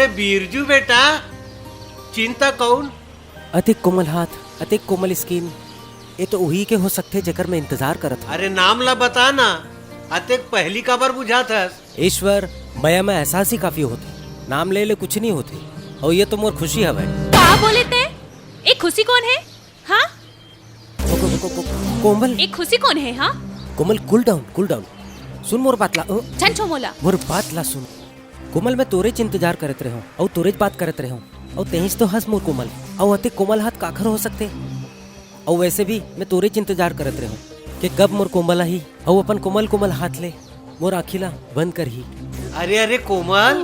अरे बीरजू बेटा, चिंता कौन? अति कोमल हाथ, अति कोमल स्किन, ये तो वही के हो सकते जेकर मैं इंतजार करत हूँ। अरे नाम ला बता ना, अतेक पहली खबर बुझा था। ईश्वर बया में एहसास ही काफी होते, नाम ले ले कुछ नहीं होते, और ये तो मोर खुशी है भाई। क्या बोले थे? एक खुशी कौन है? हाँ कोमल, एक खुशी कौन है? हाँ कोमल कूल डाउन, सुन मोर बात ला, छन छोमोला मोर बात ला सुन। कोमल मैं तोरे च इंतजार करत रहे हूँ, और तोरे च बात करत रहे हूँ, और तेहिस तो हंस मोर कोमल, और अति कोमल हाथ काखर हो सकते। और वैसे भी मैं तोरे च इंतजार करत रहे हूँ कि कब मोर कोमल ही, और अपन कोमल कोमल हाथ ले मोर आखिला बंद कर ही। अरे अरे कोमल,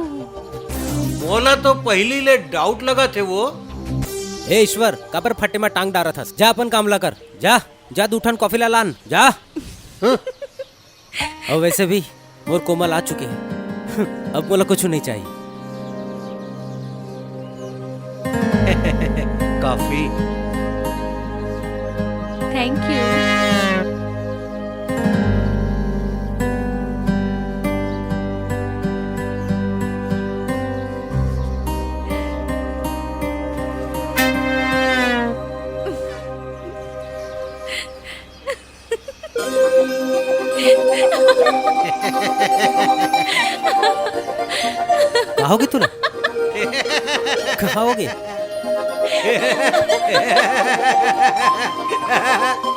मोला तो पहली ले डाउट लगा थे वो। ए ईश्वर, काबर फट्टे में टांग डारा था, जा अपन काम ला कर, जा दूठन कॉफी ला लान जा। और वैसे भी मोर कोमल आ चुके हैं, अब बोला कुछ नहीं चाहिए। काफी थैंक यू। कहोगे तूने? कहोगे?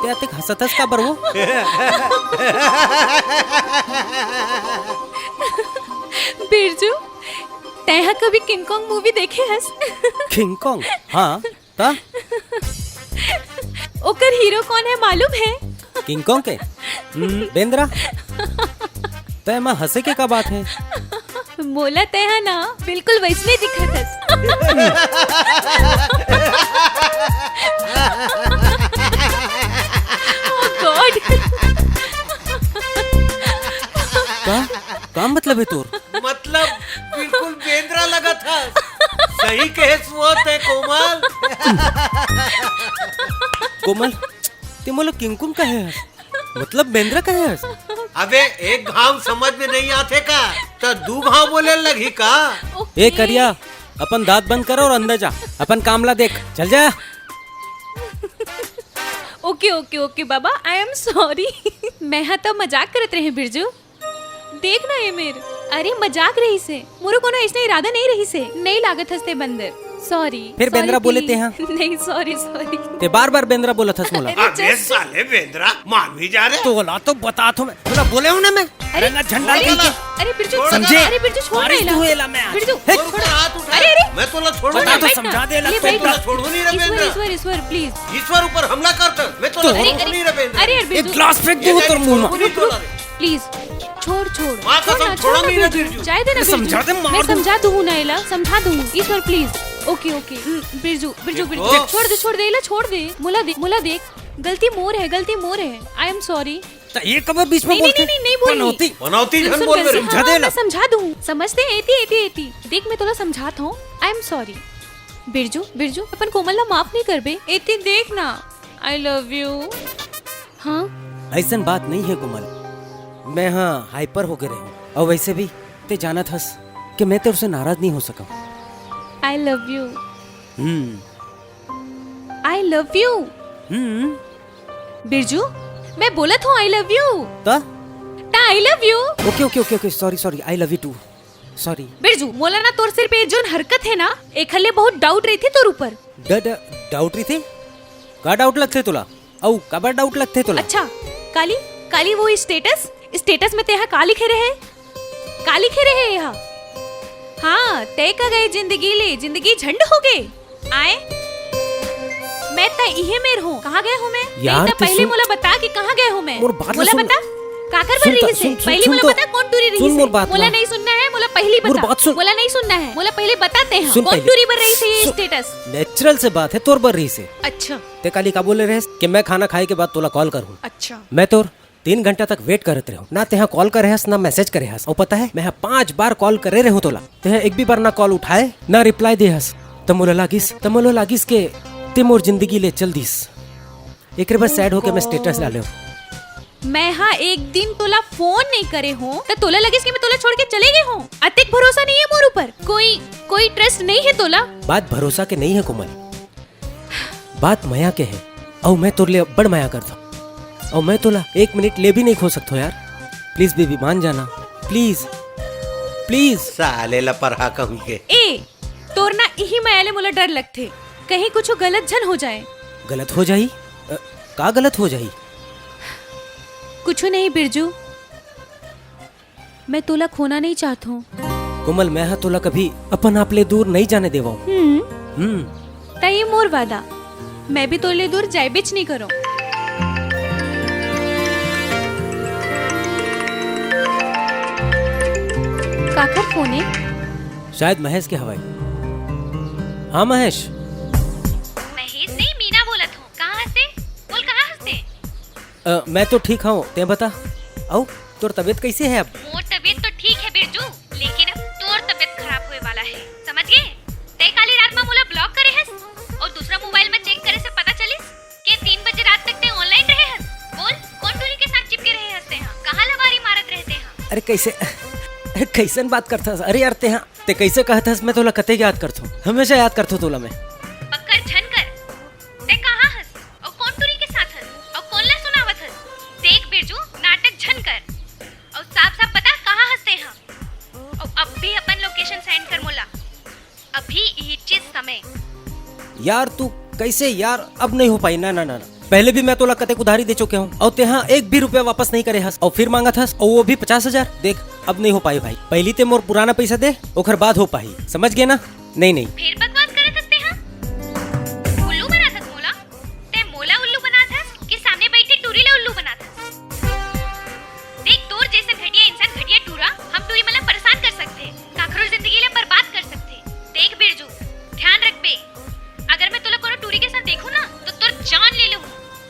त्या ते हसतच का बरं वो? बिरजू, तैहा कभी किंग कॉन्ग मूवी देखे हस? King Kong? हाँ, ता? ओकर हीरो कौन है मालूम है? किंग कॉन्ग के? बेंद्रा? तय मां हंसे के का बात है? मोला तैहा ना बिल्कुल वैसने दिखत हस। गॉड, का मतलब है तोर? मतलब बिल्कुल बेंद्रा लगा था। सही केस वो थे कोमल। कोमल, ते मोला किंग कॉन्ग का है? मतलब बेंद्रा का है? अबे एक घाव समझ में नहीं आते का, तो दू घाव बोले लगी का। ए करिया, अपन दांत बंद करो और अंदर जा, अपन कामला देख, चल जा। Okay okay okay Baba, I am sorry. मैं हाँ तो मजाक करत रहे बिरजू, देख ना ये मेर। अरे मजाक रही से, मोरो कोनो ऐसा इरादा नहीं रही से, नहीं लागत हंसते बंदर, सॉरी। फिर बेंद्रा बोले थे हाँ? नहीं सॉरी सॉरी। ते बार बार बेंद्रा बोला था मोला। अबे साले बेंद्रा मान भी जा रहे। तो ला तो बता तो मैं, बोला बोले हूँ ना मैं। अरे ना झंडा अरे, लेके। अरे बिरजू समझे? अरे बिरजू छोड़ अरे ना तू एला मैं आज। बिरजू हे, छोड़ हाथ उठा। अरे अरे मैं तो ला छोड़ू बता नहीं। तो समझा दे ला, बैठ तो छोड़ू नहीं रे ईश्वर बेंद्रा। ईश्वर ईश्वर प्लीज। ईश्वर ऊपर हमला करता, मैं तो तो- ला छोड़ू नहीं रे बेंद्रा। अरे एक बिरजू ग्लास फेंक दूँ तेरे मुंह में। प्लीज छोड़ छोड़ माँ कसम, छोड़ ना, छोड़ा छोड़ नहीं ना ना बिरजू, बिरजू। जाए दे ना बिरजू। समझा दे, मार मैं दूँ। समझा दूँ ना इला, समझा दूँ। ईश्वर please. Okay okay Birju Birju Birju देखो। छोड़ दे इला, छोड़ दे। मुला देख, गलती मोर है, आई एम सॉरी। तो ये कब बीच में नहीं बोलते? नहीं बोली। मनौती सुन, झन सुन, बोल सुन, रहे। समझा हाँ, दे हाँ, ला। मैं समझा दूँ, समझते एती देख, मैं तोला समझाता हूँ। आई एम सॉरी बिरजू, अपन कोमल ला माफ नहीं करबे, एती देख ना। आई लव यू। हाँ ऐसन बात नहीं है कोमल, मैं हाँ हाइपर हो गए रही हूँ, और वैसे भी ते जाना था कि मैं तेरे से नाराज नहीं हो सका। I love you. I love you Birju, मैं बोलत हूँ आई लव यू। ता? I love you okay sorry I love you too. Sorry Birju, मोला ना तोर सिर पे जोन हरकत है ना, एक हल्ले बहुत डाउट रही थी तोर ऊपर। डाउट रही थे? का डाउट लगते तुला? औ कबर डाउट लगते तुला? अच्छा, काली वो स्टेटस में तेहा का लिखे रहे यहाँ। हाँ तय का गए जिंदगी झंड हो गए आए। मैं ता इहे मेर हूँ, कहाँ गए हूँ मैं? यार, नहीं ता ते पहले सुन- मोला बता कि कहाँ गए हूँ मैं। मोर बात मोला सुन। बता काकर सुन बन ता- रही से सुन- पहले सुन मोला तो- बता कौन टूरी रही सुन से। मोर बात मोला ला। नहीं सुनना है, मोला पहली मोर बता। बात सुन। मोला नहीं सुनना है, मोला पहले बताते हैं सुन कौन पहले। टूरी बन रही से ये सुन। स्टेटस। नेचुरल से बात है तोर बर रही से। अच्छा ते काली का बोले रहे कि मैं खाना खाए के बाद तोला कॉल करूँ। अच्छा मैं तोर 3 घंटा तक वेट करते रहो, ना तेहा कॉल करे हस ना मैसेज करे हस। और पता है मैं 5 बार कॉल करे रहे हूँ तोला, तेहा एक भी बार ना कॉल उठाए ना रिप्लाई दे हस। तमोला लागिस के ते मोर जिंदगी ले चल दिस। एक बार सैड होके मैं स्टेटस डाले हूँ। मैं हाँ एक दिन तोला फोन नहीं करे हो तो तोला लगे कि मैं तोला छोड़ के चले गए हूँ। अतिक भरोसा नहीं है मोर ऊपर, कोई ट्रस्ट नहीं है तोला। बात भरोसा के नहीं है कोमल, बात माया के है। और मैं तोर लिए बड़ माया करता हूँ और मैं तोला 1 मिनट ले भी नहीं खो सकता यार। प्लीज बेबी मान जाना, प्लीज प्लीज। साले लपरहा कहूँ के ए तोर ना यही मायाले मोला डर लगथे कहीं कुछ गलत झन हो जाए। गलत हो जाई? का गलत हो जाई? कुछ नहीं बिरजू, मैं तोला खोना नहीं चाहता हूँ। कोमल मैं तोला कभी अपन आप ले दूर नहीं जाने देवा। तई मोर वादा, मैं भी तोले दूर जाए बिच नहीं करो। काकर फोन है? शायद महेश के हवाई। हाँ महेश। महेश नहीं, मीना बोला था। कहाँ हंसते? बोल कहाँ हंसते? मैं तो ठीक हूँ, ते बता। आओ तोर तबीयत कैसे है अब? मोर तबीयत तो ठीक है बिरजू, लेकिन अब तोर तबीयत खराब होए वाला है, समझ गए? ते काली रात में मोला ब्लॉक करे हस और दूसरा मोबाइल में चेक करे से पता चलिस कि 3 बजे रात तक ते ऑनलाइन रहे हस। बोल कौन टूरी के साथ चिपके रहे हंसते हैं? कहाँ लवारी मारत रहते हैं? अरे कैसन बात करता? अरे यार ते कैसे कहता? मैं तोला कते याद करता हूँ, हमेशा याद करता हूँ तोला मैं। पक्कर झन कर, ते कहाँ हस और कौन टूरी के साथ हस और कौन ला सुनावत हस? देख बिरजू नाटक झन कर और साफ साफ बता कहाँ हंसते हैं। और अब भी अपन लोकेशन सेंड कर मोला, अभी यही चीज समय। यार तू कैसे यार? अब नहीं हो पाई। ना ना ना ना, पहले भी मैं तोला कते उधारी दे चुके हूँ और तेहा 1 भी रुपया वापस नहीं करे हस और फिर मांगा था और वो भी 50,000। देख अब नहीं हो पाई भाई, पहली ते मोर पुराना पैसा दे ओकर बाद हो पाई, समझ गए ना? नहीं फिर बकवास करे सकते हैं। उल्लू बना था मोला, ते मोला उल्लू बना था कि सामने बैठे टूरी ले उल्लू बना था। देख तोर जैसे घटिया इंसान घटिया टूरा हम टूरी मतलब परेशान कर सकते, काखरो जिंदगी ले बर्बाद कर सकते। देख बिरजू ध्यान रख बे, अगर मैं तोला कोनो टूरी के साथ देखूं ना तो तोर जान ले लूं।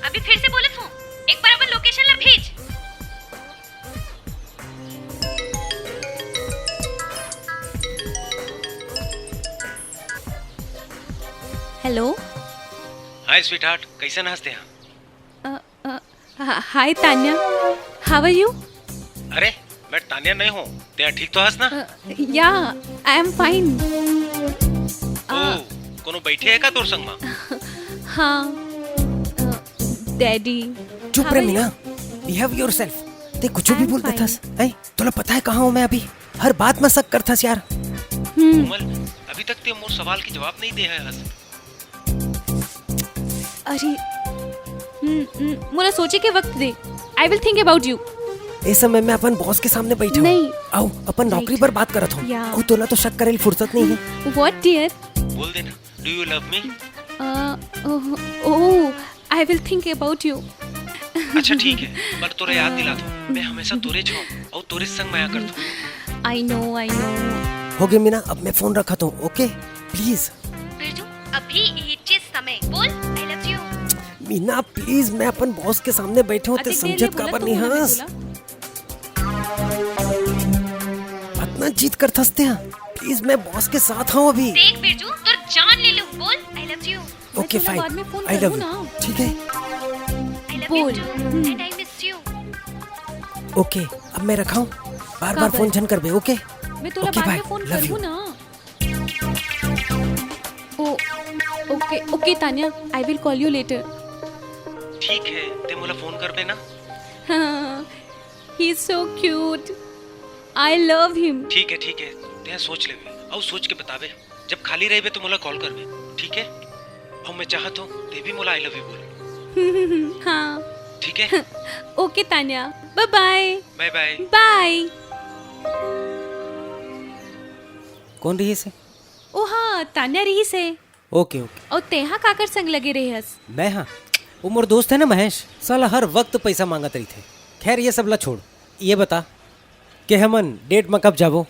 अभी फिर से बोलत हूं, एक बार अपन लोकेशन ला भेज। हेलो। हाय स्वीटहार्ट, कैसे हंसते हैं? हाय तान्या, हाउ आर यू? अरे मैं तान्या नहीं हूँ, ते ठीक तो हंस ना? या आई एम फाइन। कोनो बैठे है का तोर संग में? हाँ डैडी। चुप रह मीना, बिहेव योरसेल्फ। ते कुछ भी बोलता था। ऐ तोला पता है कहाँ हूँ मैं अभी? हर बात में शक करता यार। कोमल अभी तक ते मोर सवाल के जवाब नहीं दे है हस। अरे मोला सोचे के वक्त दे, I will think about you. इस समय मैं अपन बॉस के सामने बैठा हूँ। आओ अपन नौकरी पर बात करत हूँ। और तोला तो शक करे फुर्सत नहीं है। What dear? बोल देना, do you love me? Oh I will think about you. अच्छा ठीक है, पर तोरे याद दिला दो, मैं हमेशा तोरे छो और तोरे संग माया करता हूँ। I know. हो गया मीना, अब मैं फोन रखा हूँ, ओके प्लीज। बिरजू अभी यही चीज समय बोल, आई लव यू। मीना प्लीज, मैं अपन बॉस के सामने बैठे होते समझत का पर नहीं हंस। इतना जीत कर थसते हैं, प्लीज मैं बॉस के साथ हूँ अभी। देख बिरजू तोर जान ले लूं, बोल आई love you. Okay fine, I love you. ठीक है आई love you and I miss you. Okay अब मैं रखा हूँ, बार बार फोन झन कर बे। ओके मैं तोला बाद में फोन करूँ ना। Okay Tanya, I will call you later. ठीक है, ते मोला फोन कर बे ना। He is so cute, I love him. ठीक है ते सोच लेबे और सोच के बताबे, जब खाली रहबे तो मोला कॉल करबे, ठीक है? और मैं चाहत हूँ ते भी मोला आई लव यू बोल। हाँ ठीक है। Okay Tanya, bye bye. Bye bye bye. कौन रही से? ओ हाँ तान्या रही से। ओके और तेहा काकर संग लगे रहे हस? मैं हाँ, वो मोर दोस्त है ना महेश, साला हर वक्त पैसा मांगत रही थे। खैर ये सब ला छोड़, ये बता कि हमन डेट में कब जाबो?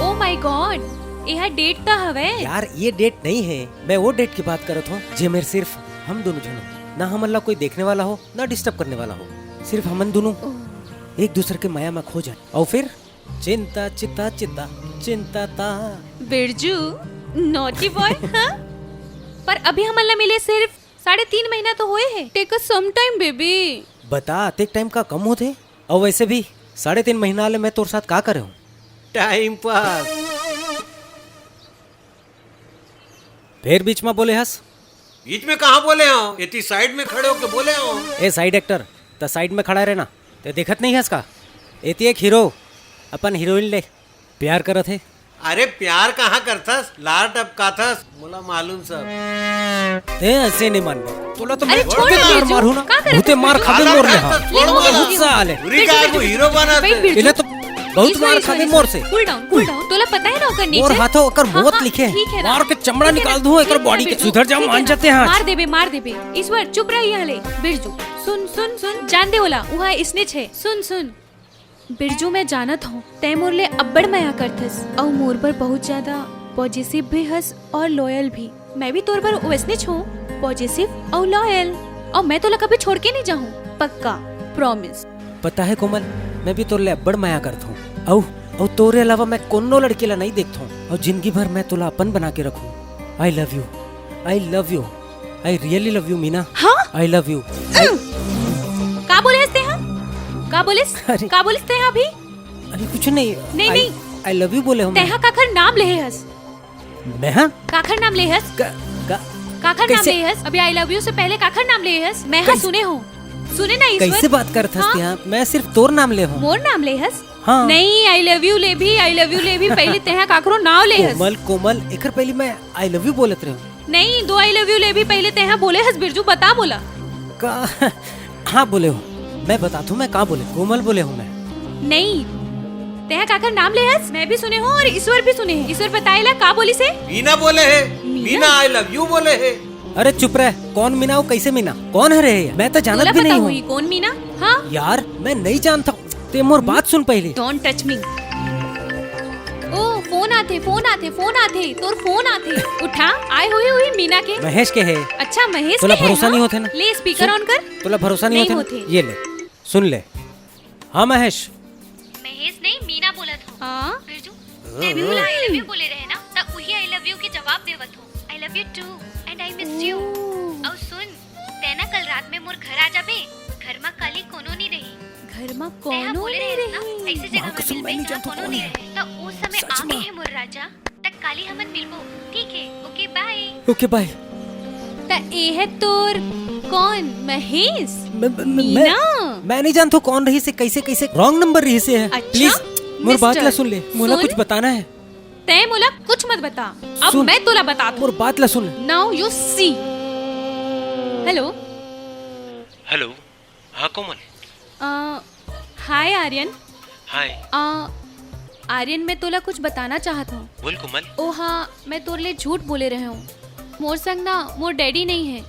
ओ माय गॉड, यह डेट ता हवे? यार ये डेट नहीं है, मैं वो डेट की बात करत हूँ जे मेरे सिर्फ हम दोनों जन हो। ना हमन ला कोई देखने वाला हो ना डिस्टर्ब करने वाला हो, सिर्फ हमन दोनों एक दूसरे के माया में खो जाए और फिर चिंता चिता चिता चिंता ता। Birju naughty boy. हाँ? पर अभी हमन ला मिले सिर्फ 3.5 महीना तो हुए हैं। Take us some time baby. बता आते टाइम का कम होते और वैसे भी 3.5 महीना ले मैं तोर साथ का करे हूँ। Time pass. फिर बीच में बोले हंस। बीच में कहाँ बोले हो? इतनी साइड में खड़े होके बोले हो। ए साइड एक्टर तो साइड में खड़ा रहना ते देखत नहीं हंस का। एती एक हीरो अपन हीरोइन ले प्यार करत है। अरे प्यार कहाँ करथस, लार टपका थस, मोला मालूम सब। ए ऐसे नहीं मान बे तोला तो अरे मैं छोड़ छोटे ना मार बिरजू, मारू ना का करत भूते है? मार खादे मोर ले हां छोड़ बोला। गुस्सा आले पूरी कार को हीरो बना Wait, दे। बिरजू। इन्हें तो बहुत मार खादे मोर से। कूल डाउन तोला पता है ना ओकर नेचर। मोर हाथों ओकर हाँ, मौत हाँ, लिखे ठीक है ना। मार के चमड़ा ठीक है निकाल ना, दूं ठीक एकर है बॉडी ना, के बिरजू, सुधर जा ठीक है मान ना। जाते हैं मार देबे ईश्वर चुप रही हले बिरजू। सुन जान दे होला वहाँ इसने छे। सुन बिरजू मैं जानत हूँ तय मोर ले अब्बड़ माया करथस और मोर पर बहुत ज्यादा पॉजिटिव भी हस और लॉयल भी। मैं भी तोर पर वैसने छूं पॉजिटिव और लॉयल और मैं तोला कभी छोड़ के नहीं जाऊँ पक्का प्रॉमिस। पता है कोमल मैं भी तोर ले अब्बड़ माया करता हूँ और तोरे अलावा मैं कोनो लड़की ला नहीं देखता हूँ और जिंदगी भर मैं तोला अपन बना के रखूँ। आई love you I really love you Meena. हाँ आई लव यू। का बोले हंसते हैं अरे। का बोले हैं अभी? अरे कुछ नहीं नहीं। आई लव यू बोले हूँ तेहा काखर नाम ले हस मैं। हाँ काखर नाम ले हस काखर नाम कैसे? ले हस अभी आई लव यू से पहले काखर नाम ले हस मैं हाँ सुने ना ईश्वर। कैसे बात करत हस हाँ? मैं सिर्फ तोर नाम ले हूँ। मोर नाम ले हस हाँ। नहीं आई लव यू ले भी पहले तेहा काखरो नाम ले हस। कोमल एकर पहले मैं आई लव यू बोलत रहे हूँ नहीं दो आई लव यू ले भी पहले तेहा बोले हस बिरजू बता बोला। का। हाँ बोले हो मैं बताता हूँ मैं कहाँ बोले कोमल बोले हूँ मैं। नहीं तेहा काखर नाम ले हस मैं भी सुने हूँ और ईश्वर भी सुने हैं। ईश्वर बताएला का बोली से मीना बोले है। मीना आई लव यू बोले है। अरे चुप रह कौन मीना वो कैसे मीना कौन है रे मैं तो जानत तोला भी पता नहीं हुई हूँ कौन मीना? हाँ यार मैं नहीं जानता ते मोर बात सुन पहले। Don't touch me. ओ फोन आते तोर फोन आते उठा आए हुई मीना के। महेश के है अच्छा महेश तोला के है, भरोसा हाँ? नहीं होते ना? ले स्पीकर ऑन कर। तोला भरोसा नहीं नहीं होते ना? होते। ये ले सुन ले। हाँ महेश महेश नहीं मीना बोलत हो। हाँ बिरजू ते भी बोला आई लव यू बोले रहे ना तब वही आई लव यू के जवाब देवत हो। I love you too and I miss you. और सुन तेना कल रात में मोर घर आ जाबे घर में काली कोनो नहीं रही। घर में तेहा कोनो बोले नहीं रहे ना रही। ऐसे जगह में मिलबे जहाँ कोनो नहीं रहे तो उस समय आगे है मोर राजा तक काली हमन मिलबो ठीक है ओके बाय। Okay bye. ता ए है तोर कौन महेश? मैं मीना नहीं जानता कौन रही से कैसे रॉन्ग नंबर रही से है। अच्छा, प्लीज मोर बात ला मिस्टर, सुन ले मोला सुन। कुछ बताना है। तय मोला कुछ मत बता अब सुन। मैं तोला बता मोर बात ला सुन। Now you see. Hello hello हाँ कोमल। हाय आर्यन। हाय आर्यन मैं तोला कुछ बताना चाहत हूँ। बोल कोमल। ओ हाँ मैं तोर ले झूठ बोले रहे हूँ। मोर संग ना मोर डैडी नहीं है।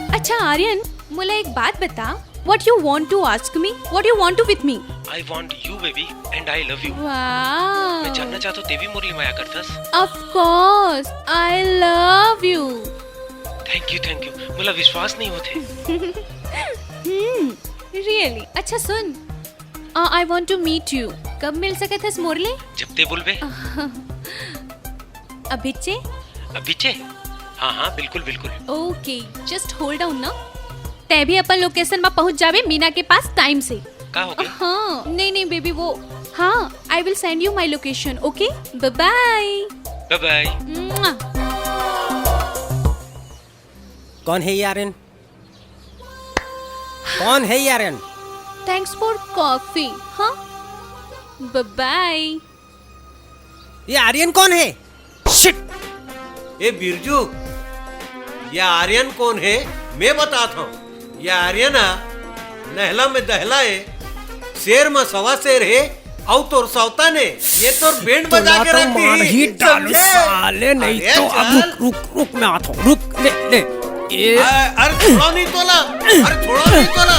अच्छा आर्यन मोला एक बात बता What you want to ask me? What you want to with me? I want you baby and I love you। Wow. मैं जानना चाहता हूँ तेवी मुरली माया करतस। Of course, I love you. Thank you मुला विश्वास नहीं होते। Really? अच्छा सुन I want to meet you. कब मिल सके थे मोरले? जब ते बोलबे। अभिचे? अभिचे हाँ बिल्कुल। Okay, just hold on ना। तै भी अपन लोकेशन में पहुंच जावे मीना के पास टाइम से। का हो गया? हाँ नहीं बेबी वो हाँ I will send you my location okay bye bye. कौन है ये आर्यन? कौन है ये आर्यन? Thanks for coffee. हाँ बाय। ये आर्यन कौन है? शिट। ए बिरजू ये आर्यन कौन है मैं बताता हूँ। ये आर्यन नहला में दहला है शेर में सवा शेर है और तोर सौता ने ये तोर बैंड बजा के रख दी। मार ही डालू साले नहीं अरे तो अब चल। रुक मैं आता हूँ रुक ले ये अरे थोड़ा नहीं तोला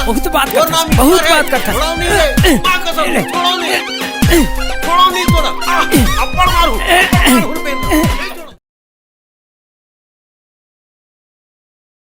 बहुत बात और करता नाम है, बहुत ईश्वर है। बात करता है। थोड़ा नहीं रे माँ कसम थोड़ा नहीं तोला अब्बड़ मारू